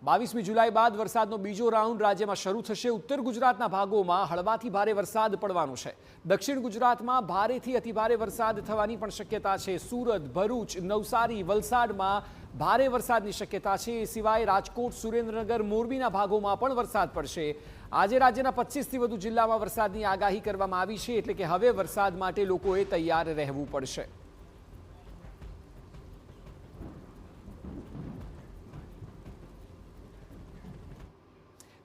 22મી જુલાઈ બાદ વરસાદનો બીજો રાઉન્ડ રાજ્યમાં શરૂ થશે। ઉત્તર ગુજરાતના ભાગોમાં હળવાથી ભારે વરસાદ પડવાનો છે। દક્ષિણ ગુજરાતમાં ભારેથી અતિભારે વરસાદ થવાની પણ શક્યતા છે। સુરત, ભરૂચ, નવસારી, વલસાડમાં ભારે વરસાદની શક્યતા છે। એ સિવાય રાજકોટ, સુરેન્દ્રનગર, મોરબીના ભાગોમાં પણ વરસાદ પડશે। આજે રાજ્યના 25થી વધુ જિલ્લામાં વરસાદની આગાહી કરવામાં આવી છે, એટલે કે હવે વરસાદ માટે લોકોએ તૈયાર રહેવું પડશે।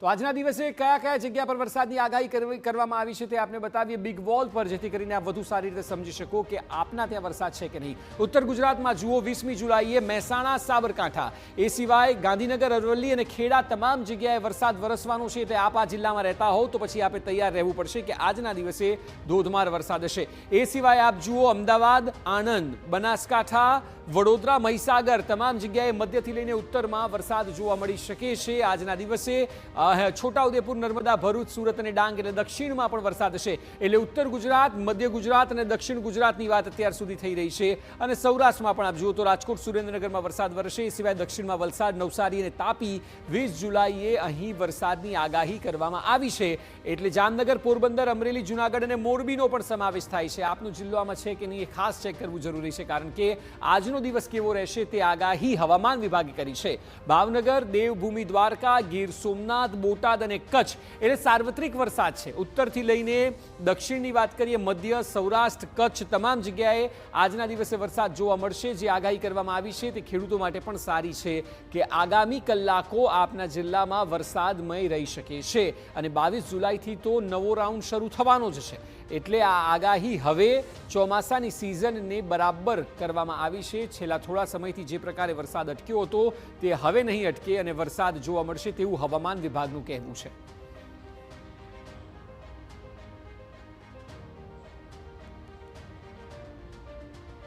તો આજના દિવસે કયા કયા જગ્યા પર વરસાદની આગાહી કરવામાં આવી છે તે આપને બતાવીએ બિગ વોલ પર, જેથી કરીને આપ વધુ સારી રીતે સમજી શકો કે આપના ત્યાં વરસાદ છે કે નહીં। ઉત્તર ગુજરાતમાં જુઓ 20મી જુલાઈએ મહેસાણા, સાબરકાંઠા, એ સિવાય ગાંધીનગર, અરવલ્લી અને ખેડા તમામ જગ્યાએ વરસાદ વરસવાનો છે। એટલે આપ આ જિલ્લામાં રહેતા હોવ તો પછી આપે તૈયાર રહેવું પડશે કે આજના દિવસે ધોધમાર વરસાદ હશે। એ સિવાય આપ જુઓ અમદાવાદ, આણંદ, બનાસકાંઠા, વડોદરા, મહીસાગર તમામ જગ્યાએ મધ્યથી લઈને ઉત્તરમાં વરસાદ જોવા મળી શકે છે આજના દિવસે। છોટાઉદેપુર, નર્મદા, ભરૂચ, સુરત અને ડાંગ એટલે દક્ષિણમાં પણ વરસાદ હશે। એટલે ઉત્તર ગુજરાત, મધ્ય ગુજરાત અને દક્ષિણ ગુજરાતની વાત અત્યાર સુધી થઈ રહી છે। અને સૌરાષ્ટ્રમાં પણ આપ જુઓ તો રાજકોટ, સુરેન્દ્રનગરમાં વરસાદ વરસશે। એ સિવાય દક્ષિણમાં વલસાડ, નવસારી અને તાપી 20 જુલાઈએ અહીં વરસાદની આગાહી કરવામાં આવી છે। એટલે જામનગર, પોરબંદર, અમરેલી, જૂનાગઢ અને મોરબીનો પણ સમાવેશ થાય છે। આપનો જિલ્લો આમાં છે કે નહીં એ ખાસ ચેક કરવું જરૂરી છે, કારણ કે આજનો દિવસ કેવો રહેશે તે આગાહી હવામાન વિભાગે કરી છે। ભાવનગર, દેવભૂમિ દ્વારકા, ગીર સોમનાથ, બોટાદ અને કચ્છ એટલે સાર્વત્રિક વરસાદ છે। ઉત્તરથી લઈને દક્ષિણની વાત કરીએ, મધ્ય, સૌરાષ્ટ્ર, કચ્છ તમામ જગ્યાએ આજના દિવસે વરસાદ જોવા મળશે। જે આગાહી કરવામાં આવી છે તે ખેડૂતો માટે પણ સારી છે કે આગામી કલાકો આપના જિલ્લામાં વરસાદમય રહી શકે છે। અને 22 જુલાઈથી તો નવો રાઉન્ડ શરૂ થવાનો જ છે। એટલે આ આગાહી હવે ચોમાસાની સિઝનને બરાબર કરવામાં આવી છે। છેલ્લા થોડા સમયથી જે પ્રકારે વરસાદ અટક્યો હતો તે હવે નહીં અટકે અને વરસાદ જોવા મળશે તેવું હવામાન વિભાગનું કહેવું છે।